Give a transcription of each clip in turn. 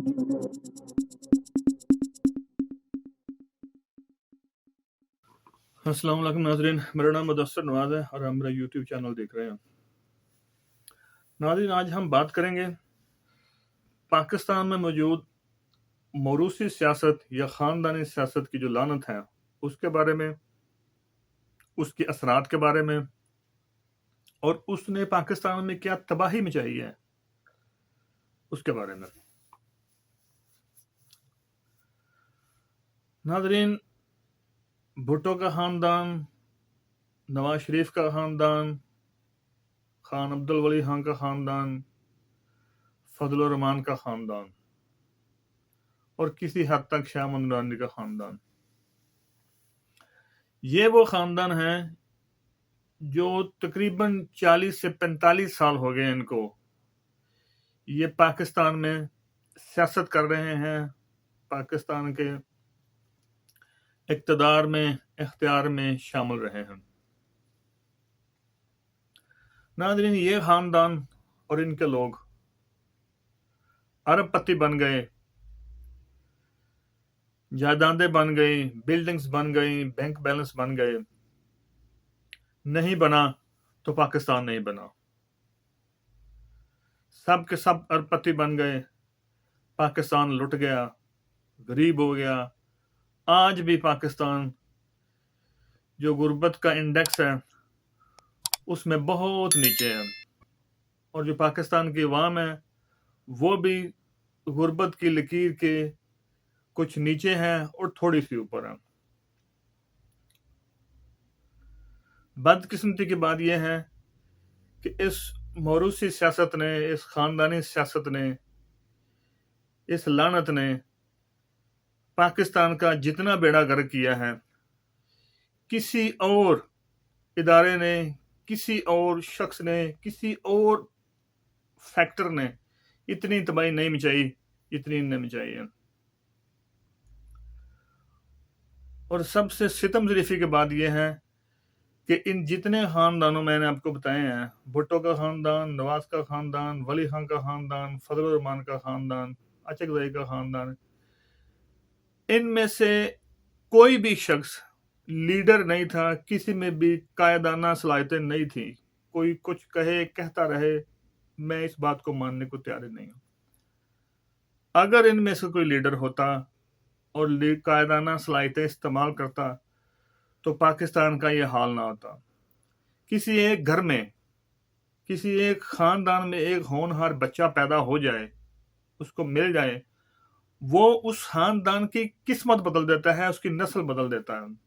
अस्सलाम वालेकुम नाज़रीन, मेरा नाम मुदस्सिर नवाज़ है और आप मेरा यूट्यूब चैनल देख रहे हैं। नाज़रीन, आज हम बात करेंगे पाकिस्तान में मौजूद मौरूसी सियासत या ख़ानदानी सियासत की जो लानत है उसके बारे में, उसके असरात के बारे में और उसने पाकिस्तान में क्या तबाही मचाई है उसके बारे में। नाज़रीन, भुट्टो का ख़ानदान, नवाज शरीफ का ख़ानदान, खान अब्दुल वली खान का ख़ानदान, फजल रहमान का ख़ानदान और किसी हद तक शाह नूरानी का ख़ानदान, ये वो ख़ानदान है जो तकरीबन 40 से 45 साल हो गए इनको, ये पाकिस्तान में सियासत कर रहे हैं, पाकिस्तान के इक़्तिदार में, इख्तियार में शामिल रहे हैं। नाज़रीन, ये ख़ानदान और इनके लोग अरबपति बन गए, जायदादें बन गई, बिल्डिंग्स बन गई, बैंक बैलेंस बन गए, नहीं बना तो पाकिस्तान नहीं बना। सब के सब अरबपति बन गए, पाकिस्तान लुट गया, गरीब हो गया। आज भी पाकिस्तान जो गुर्बत का इंडेक्स है उसमें बहुत नीचे है और जो पाकिस्तान की अवाम है वो भी गुर्बत की लकीर के कुछ नीचे है और थोड़ी सी ऊपर है। बदकिस्मती की बात यह है कि इस मौरूसी सियासत ने, इस ख़ानदानी सियासत ने, इस लानत ने पाकिस्तान का जितना बेड़ा गर्क किया है, किसी और इदारे ने, किसी और शख्स ने, किसी और फैक्टर ने इतनी तबाही नहीं मचाई जितनी इनने मचाई है। और सबसे सितम ज़रीफ़ी की बात यह है कि इन जितने ख़ानदानों मैंने आपको बताए हैं, भुट्टो का ख़ानदान, नवाज का ख़ानदान, वली खान का ख़ानदान, फजल रहमान का ख़ानदान, अचकज़ई का ख़ानदान, इनमें से कोई भी शख्स लीडर नहीं था, किसी में भी कायदाना सलाहियतें नहीं थी। कोई कुछ कहे, कहता रहे, मैं इस बात को मानने को तैयार नहीं हूँ। अगर इनमें से कोई लीडर होता और कायदाना सलाहियतें इस्तेमाल करता तो पाकिस्तान का ये हाल ना होता। किसी एक घर में, किसी एक ख़ानदान में एक होनहार बच्चा पैदा हो जाए, उसको मिल जाए, वो उस ख़ानदान की किस्मत बदल देता है, उसकी नस्ल बदल देता है।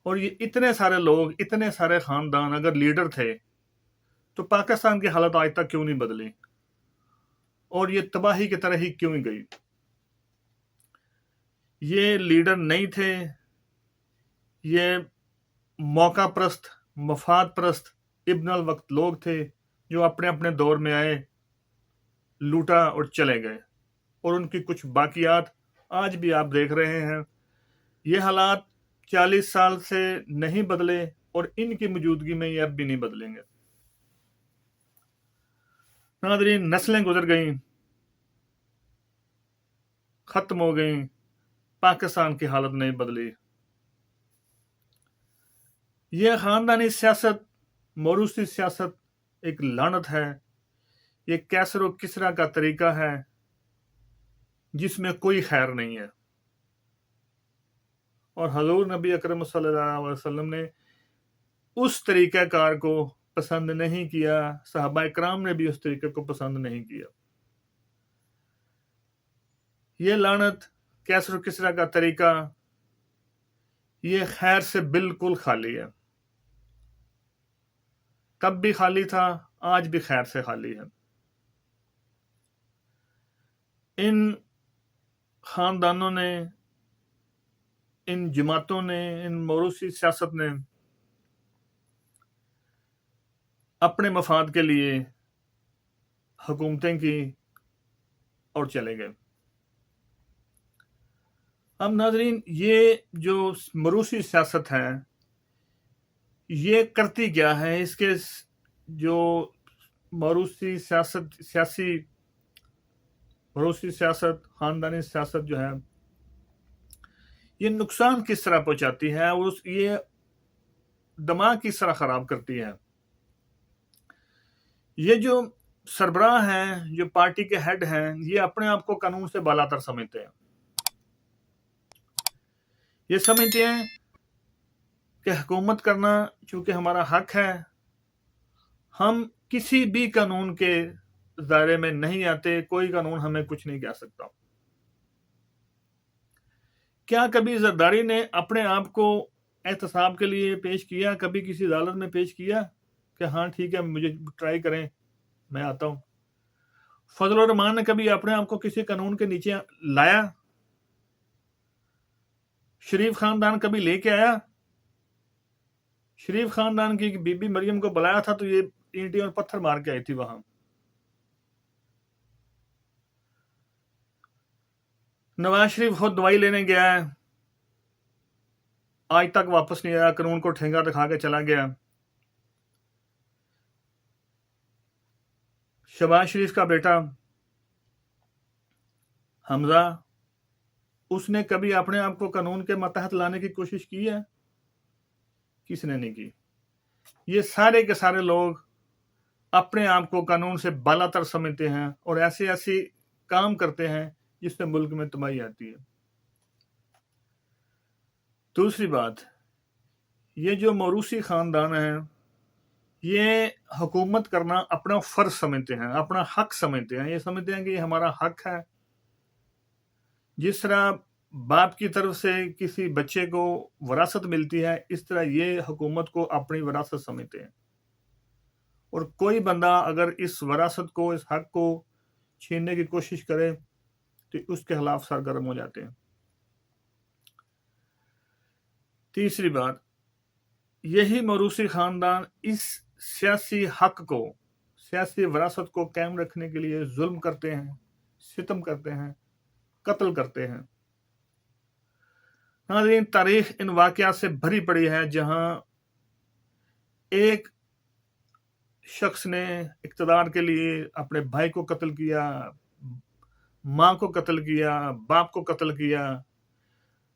और ये इतने सारे लोग, इतने सारे ख़ानदान अगर लीडर थे तो पाकिस्तान की हालत आज तक क्यों नहीं बदली और ये तबाही की तरह ही क्यों गई। ये लीडर नहीं थे, ये मौका परस्त, मफाद परस्त इब्न अल वक्त लोग थे जो अपने अपने दौर में आए, लूटा और चले गए और उनकी कुछ बाकियात आज भी आप देख रहे हैं। ये हालात 40 साल से नहीं बदले और इनकी मौजूदगी में ये अब भी नहीं बदलेंगे। नाज़रीन, नस्लें गुजर गईं, खत्म हो गईं, पाकिस्तान की हालत नहीं बदली। यह ख़ानदानी सियासत, मौरूसी सियासत एक लानत है। ये कैसर व किसरा का तरीका है जिसमें कोई खैर नहीं है और हज़ूर नबी अकरम सल्लल्लाहु अलैहि वसल्लम ने उस तरीक़ाकार को पसंद नहीं किया, सहाबा इकराम ने भी उस तरीके को पसंद नहीं किया। ये लानत, कैसर व किसरा का तरीका, ये खैर से बिल्कुल खाली है। तब भी खाली था, आज भी खैर से खाली है। इन ख़ानदानों ने, इन जमातों ने, इन मौरूसी सियासत ने अपने मफाद के लिए हुकूमतें की और चले गए। अब नाज़रीन, ये जो मौरूसी सियासत है ये करती क्या है, इसके जो मौरूसी सियासी मोरूसी सियासत, ख़ानदानी सियासत जो है, ये नुकसान किस तरह पहुँचाती है और ये दिमाग किस तरह ख़राब करती है। ये जो सरबराह हैं, जो पार्टी के हेड हैं, ये अपने आप को कानून से बालातर समझते हैं। ये समझते हैं कि हुकूमत करना चूँकि हमारा हक है, हम किसी भी कानून के दायरे में नहीं आते, कोई कानून हमें कुछ नहीं कह सकता। क्या कभी जरदारी ने अपने आप को एहतसाब के लिए पेश किया, कभी किसी अदालत में पेश किया कि हाँ ठीक है, मुझे ट्राई करें, मैं आता हूँ? फजल रहमान ने कभी अपने आप को किसी कानून के नीचे लाया? शरीफ खानदान कभी लेके आया? शरीफ खानदान की बीबी मरियम को बुलाया था तो ये ईंटें और पत्थर मार के आई थी वहां। नवाज शरीफ खुद दवाई लेने गया है, आज तक वापस नहीं आया, कानून को ठेंगा दिखा के चला गया। शहबाज शरीफ का बेटा हमजा, उसने कभी अपने आप को कानून के मतहत लाने की कोशिश की है? किसने नहीं की। ये सारे के सारे लोग अपने आप को कानून से बालातर समझते हैं और ऐसे ऐसे काम करते हैं जिससे मुल्क में तबाही आती है। दूसरी बात, ये जो मोरूसी खानदान है, ये हुकूमत करना अपना फर्ज समझते हैं, अपना हक समझते हैं। ये समझते हैं कि ये हमारा हक है। जिस तरह बाप की तरफ से किसी बच्चे को विरासत मिलती है, इस तरह ये हुकूमत को अपनी विरासत समझते हैं। और कोई बंदा अगर इस विरासत को, इस हक को छीनने की कोशिश करे तो उसके खिलाफ सरगर्म हो जाते हैं। तीसरी बात, यही मोरूसी खानदान इस सियासी हक को, सियासी विरासत को कायम रखने के लिए जुल्म करते हैं, सितम करते हैं, कत्ल करते हैं। नाज़रीन, तारीख इन वाक़यात से भरी पड़ी है जहां एक शख्स ने इक़्तिदार के लिए अपने भाई को कत्ल किया, माँ को कत्ल किया, बाप को कत्ल किया,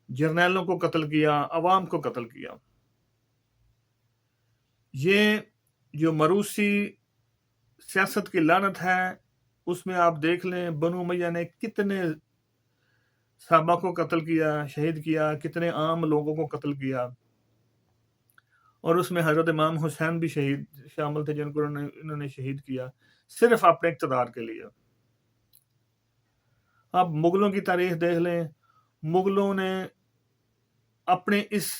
जर्नैलों को कत्ल किया, अवाम को कत्ल किया। ये जो मरूसी सियासत की लानत है, उसमें आप देख लें बनु उमैया ने कितने सहाबा को कत्ल किया, शहीद किया, कितने आम लोगों को कत्ल किया। और उसमें हजरत इमाम हुसैन भी शहीद शामिल थे जिनको इन्होंने शहीद किया सिर्फ अपने इक़्तिदार के लिए। आप मुगलों की तारीख देख लें, मुगलों ने अपने इस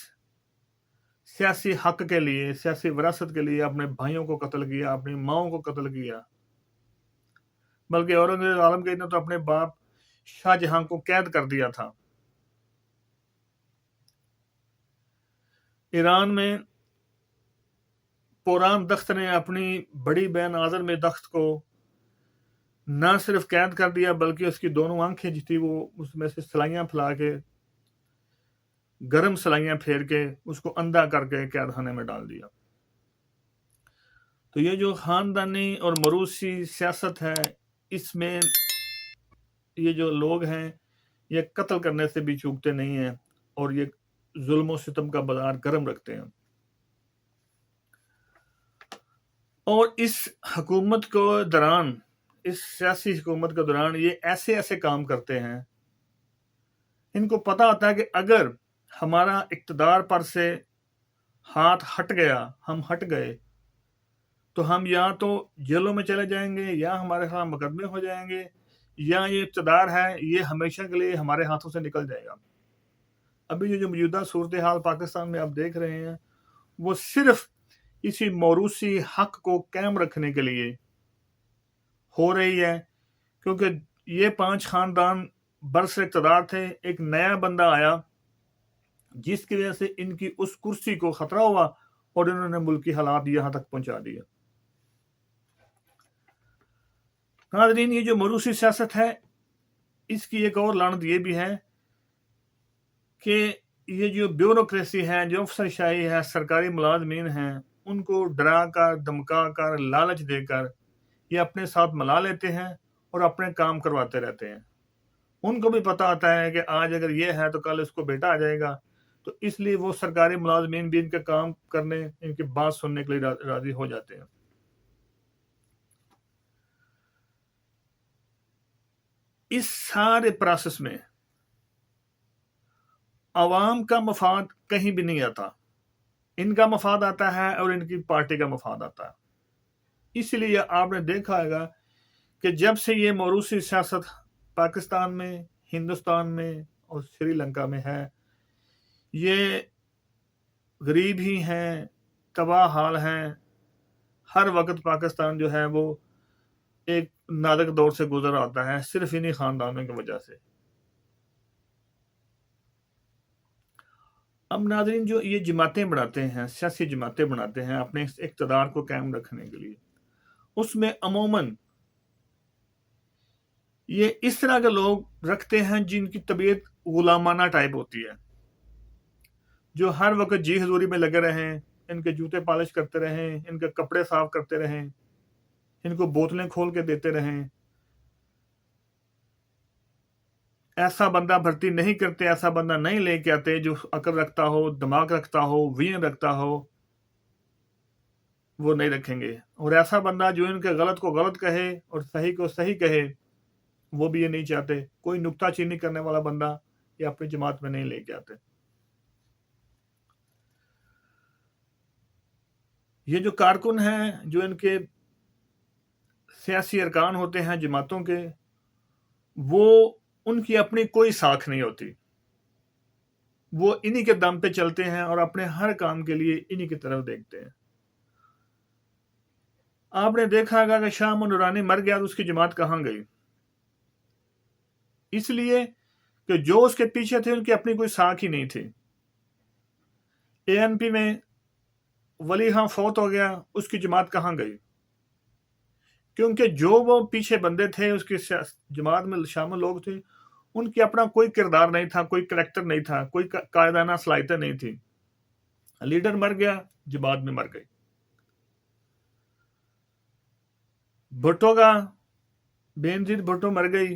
सियासी हक के लिए, सियासी विरासत के लिए अपने भाइयों को कत्ल किया, अपनी माओं को कत्ल किया। बल्कि औरंगजेब आलमगीर ने तो अपने बाप शाहजहां को कैद कर दिया था। ईरान में पोरान दख्त ने अपनी बड़ी बहन आज़म दख्त को न सिर्फ कैद कर दिया बल्कि उसकी दोनों आंखें जो थी वो उसमें से सलाइयां फैला के, गर्म सलाइयां फेर के उसको अंधा करके कैद खाने में डाल दिया। तो ये जो खानदानी और मरूसी सियासत है, इसमें ये जो लोग हैं ये कत्ल करने से भी चूकते नहीं हैं और ये जुल्म और सितम का बाजार गर्म रखते हैं। और इस हुकूमत को दौरान, इस सियासी हुकूमत के दौरान ये ऐसे ऐसे काम करते हैं, इनको पता होता है कि अगर हमारा इक़्तिदार पर से हाथ हट गया, हम हट गए, तो हम या तो जेलों में चले जाएंगे या हमारे खिलाफ मुकदमे हो जाएंगे या ये इक़्तिदार है ये हमेशा के लिए हमारे हाथों से निकल जाएगा। अभी जो मौजूदा सूरत हाल पाकिस्तान में आप देख रहे हैं वो सिर्फ इसी मौरूसी हक को कायम रखने के लिए हो रही है, क्योंकि ये 5 खानदान बरसर इक़्तिदार थे, एक नया बंदा आया जिसकी वजह से इनकी उस कुर्सी को खतरा हुआ और इन्होंने मुल्क की हालात यहाँ तक पहुंचा दिया। नाज़रीन, ये जो मरूसी सियासत है इसकी एक और लानत ये भी है कि ये जो ब्यूरोक्रेसी है, जो अफसरशाही है, सरकारी मुलाजमीन हैं, उनको डरा कर, धमका कर, लालच देकर ये अपने साथ मिला लेते हैं اور اپنے کام کرواتے رہتے ہیں. ان کو بھی پتا ہوتا ہے کہ آج اگر یہ ہے تو کل اس کو بیٹا آ جائے گا, تو اس لیے وہ سرکاری ملازمین بھی ان کے کام کرنے, ان کی بات سننے کے لیے راضی ہو جاتے ہیں. اس سارے پروسیس میں عوام کا مفاد کہیں بھی نہیں آتا. ان کا مفاد آتا ہے اور ان کی پارٹی کا مفاد آتا ہے. اس لیے آپ نے دیکھا ہوگا کہ جب سے یہ موروثی سیاست پاکستان میں, ہندوستان میں اور سری لنکا میں ہے, یہ غریب ہی ہیں, تباہ حال ہیں. ہر وقت پاکستان جو ہے وہ ایک نازک دور سے گزر آتا ہے صرف انہی خاندانوں کی وجہ سے. اب ناظرین, جو یہ جماعتیں بناتے ہیں, سیاسی جماعتیں بناتے ہیں اپنے اقتدار کو قائم رکھنے کے لیے, اس میں عموماً یہ اس طرح کے لوگ رکھتے ہیں جن کی طبیعت غلامانہ ٹائپ ہوتی ہے, جو ہر وقت جی حضوری میں لگے رہیں, ان کے جوتے پالش کرتے رہیں, ان کے کپڑے صاف کرتے رہیں, ان کو بوتلیں کھول کے دیتے رہیں. ایسا بندہ بھرتی نہیں کرتے, ایسا بندہ نہیں لے کے آتے جو عقل رکھتا ہو, دماغ رکھتا ہو, وین رکھتا ہو, وہ نہیں رکھیں گے. اور ایسا بندہ جو ان کے غلط کو غلط کہے اور صحیح کو صحیح کہے, وہ بھی یہ نہیں چاہتے. کوئی نکتہ چینی کرنے والا بندہ یہ اپنی جماعت میں نہیں لے کے آتے. یہ جو کارکن ہیں, جو ان کے سیاسی ارکان ہوتے ہیں جماعتوں کے, وہ ان کی اپنی کوئی ساکھ نہیں ہوتی. وہ انہی کے دم پہ چلتے ہیں اور اپنے ہر کام کے لیے انہی کی طرف دیکھتے ہیں. آپ نے دیکھا ہوگا کہ شاہ امین نورانی مر گیا تو اس کی جماعت کہاں گئی؟ اس لیے کہ جو اس کے پیچھے تھے ان کی اپنی کوئی ساکھ ہی نہیں تھی. ANP میں ولی خان فوت ہو گیا, اس کی جماعت کہاں گئی؟ کیونکہ جو وہ پیچھے بندے تھے, اس کی جماعت میں شامل لوگ تھے, ان کی اپنا کوئی کردار نہیں تھا, کوئی کریکٹر نہیں تھا, کوئی قائدانہ صلاحیتیں نہیں تھی. لیڈر مر گیا, جماعت میں مر گئی. بھٹو کا بینظیر بھٹو مر گئی,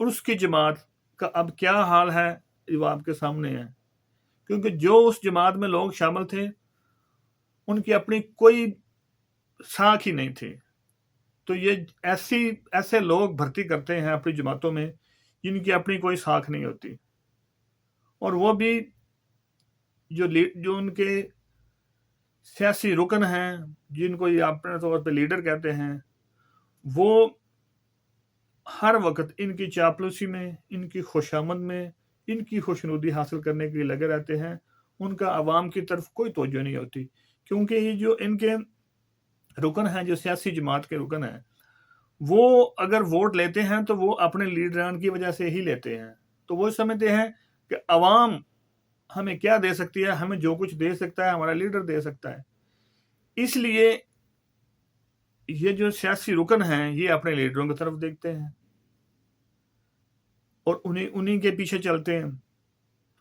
اور اس کی جماعت کا اب کیا حال ہے وہ آپ کے سامنے ہے. کیونکہ جو اس جماعت میں لوگ شامل تھے ان کی اپنی کوئی ساکھ ہی نہیں تھی. تو یہ ایسے لوگ بھرتی کرتے ہیں اپنی جماعتوں میں جن کی اپنی کوئی ساکھ نہیں ہوتی. اور وہ بھی جو ان کے سیاسی رکن ہیں, جن کو یہ اپنے طور پہ لیڈر کہتے ہیں, وہ ہر وقت ان کی چاپلوسی میں, ان کی خوشامد میں, ان کی خوشنودی حاصل کرنے کے لیے لگے رہتے ہیں. ان کا عوام کی طرف کوئی توجہ نہیں ہوتی. کیونکہ یہ جو ان کے رکن ہیں, جو سیاسی جماعت کے رکن ہیں, وہ اگر ووٹ لیتے ہیں تو وہ اپنے لیڈران کی وجہ سے ہی لیتے ہیں. تو وہ سمجھتے ہیں کہ عوام ہمیں کیا دے سکتی ہے, ہمیں جو کچھ دے سکتا ہے ہمارا لیڈر دے سکتا ہے. اس لیے یہ جو سیاسی رکن ہیں یہ اپنے لیڈروں کی طرف دیکھتے ہیں اور انہی کے پیچھے چلتے ہیں.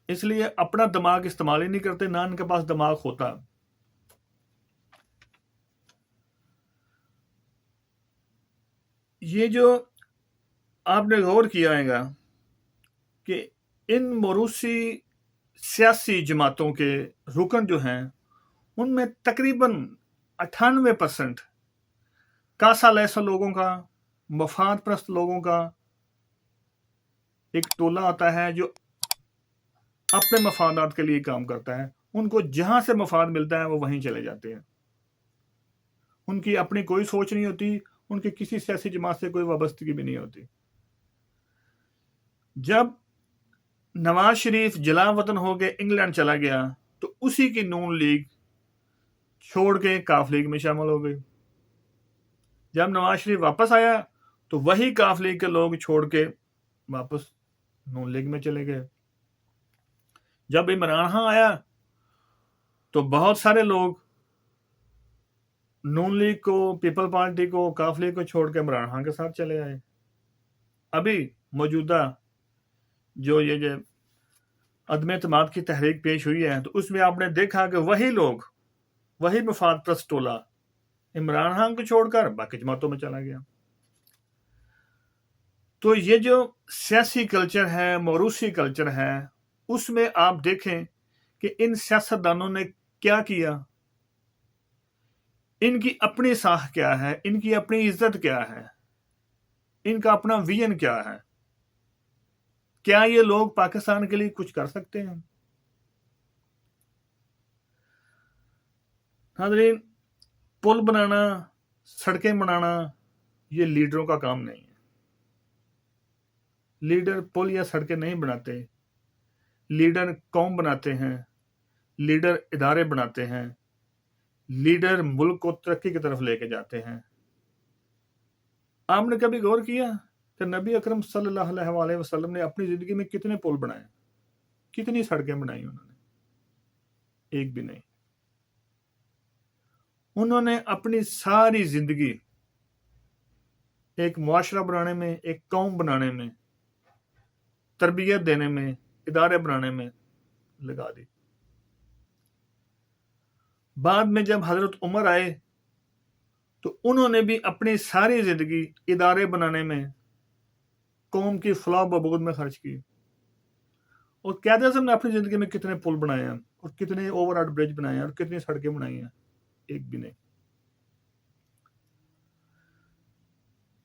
اس لیے اپنا دماغ استعمال ہی نہیں کرتے, نہ ان کے پاس دماغ ہوتا. یہ جو آپ نے غور کیا ہے گا کہ ان موروثی سیاسی جماعتوں کے رکن جو ہیں ان میں تقریباً 98% کاسا لیسا لوگوں کا, مفاد پرست لوگوں کا ایک ٹولہ آتا ہے جو اپنے مفادات کے لیے کام کرتا ہے. ان کو جہاں سے مفاد ملتا ہے وہ وہیں چلے جاتے ہیں. ان کی اپنی کوئی سوچ نہیں ہوتی, ان کی کسی سیاسی جماعت سے کوئی وابستگی بھی نہیں ہوتی. جب نواز شریف جلا وطن ہو کے انگلینڈ چلا گیا تو اسی کی نون لیگ چھوڑ کے کاف لیگ میں شامل ہو گئی. جب نواز شریف واپس آیا تو وہی کاف لیگ کے لوگ چھوڑ کے واپس نون لیگ میں چلے گئے. جب عمران خان آیا تو بہت سارے لوگ نون لیگ کو, پیپل پارٹی کو, کاف لیگ کو چھوڑ کے عمران خان کے ساتھ چلے آئے. ابھی موجودہ جو یہ عدم اعتماد کی تحریک پیش ہوئی ہے تو اس میں آپ نے دیکھا کہ وہی لوگ, وہی مفاد پرست ٹولہ عمران خان کو چھوڑ کر باقی جماعتوں میں چلا گیا. तो ये जो सियासी कल्चर है, मौरूसी कल्चर है, उसमें आप देखें कि इन सियासतदानों ने क्या किया, इनकी अपनी साख क्या है, इनकी अपनी इज्जत क्या है, इनका अपना विजन क्या है, क्या ये लोग पाकिस्तान के लिए कुछ कर सकते हैं? नाज़रीन, पुल बनाना, सड़कें बनाना, ये लीडरों का काम नहीं है। लीडर पुल या सड़कें नहीं बनाते, लीडर कौम बनाते हैं, लीडर इदारे बनाते हैं, लीडर मुल्क को तरक्की की तरफ लेके जाते हैं। आपने कभी गौर किया कि नबी अकरम सल्लल्लाहु अलैहि वसल्लम ने अपनी जिंदगी में कितने पुल बनाए, कितनी सड़कें बनाई उन्होंने? एक भी नहीं। उन्होंने अपनी सारी जिंदगी एक मुआशरा बनाने में, एक कौम बनाने में, तरबियत देने में, इदारे बनाने में लगा दी। बाद में जब हजरत उमर आए तो उन्होंने भी अपनी सारी जिंदगी इदारे बनाने में, कौम की फलाह बबूद में खर्च की। और क़यादत आज़म ने अपनी जिंदगी में कितने पुल बनाए हैं, और कितने ओवरहेड ब्रिज बनाए हैं, और कितनी सड़कें बनाई हैं? एक भी नहीं।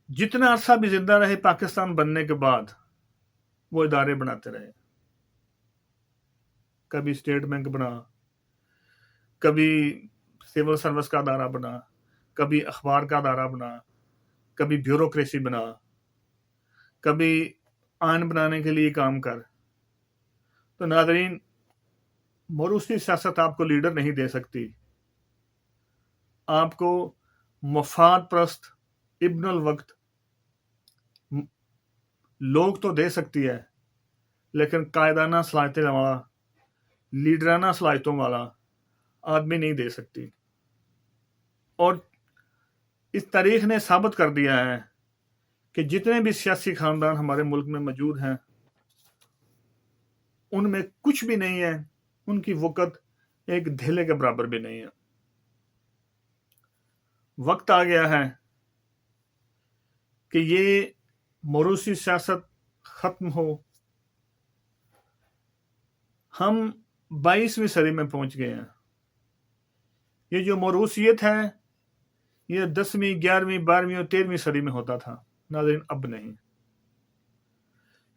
जितना अरसा भी जिंदा रहे पाकिस्तान बनने के बाद, वो इदारे बनाते रहे। कभी स्टेट बैंक बना, कभी सिविल सर्विस का अदारा बना, कभी अखबार का अदारा बना, कभी ब्यूरोक्रेसी बना, कभी आयन बनाने के लिए काम कर। तो नाज़रीन, मौरूसी सियासत आपको लीडर नहीं दे सकती, आपको मफाद परस्त इब्नुल वक्त लोग तो दे सकती है, लेकिन कायदाना सलाहियतें वाला, लीडराना सलाहियतों वाला आदमी नहीं दे सकती। और इस तारीख ने साबित कर दिया है कि जितने भी सियासी खानदान हमारे मुल्क में मौजूद हैं, उनमें कुछ भी नहीं है, उनकी वक़्त एक धेले के बराबर भी नहीं है। वक्त आ गया है कि ये मौरूसी सियासत खत्म हो। हम 22वीं सदी में पहुंच गए हैं। ये जो मौरूसियत है, ये 10वीं, 11वीं, 12वीं और 13वीं सदी में होता था। नाज़रीन, अब नहीं।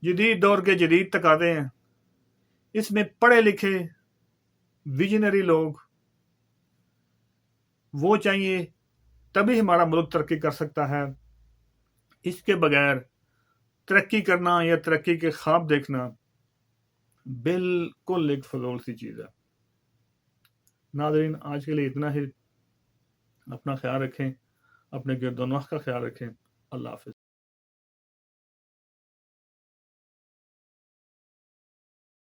जदीद दौर के जदीद तकाज़े हैं, इसमें पढ़े लिखे विजनरी लोग वो चाहिए, तभी हमारा मुल्क तरक्की कर सकता है। इसके बगैर तरक्की करना या तरक्की के ख्वाब देखना बिल्कुल एक फजूल सी चीज़ है। नाज़रीन, आज के लिए इतना ही। अपना ख्याल रखें, अपने गिरदोनवाह का ख्याल रखें। अल्लाह हाफ़िज़।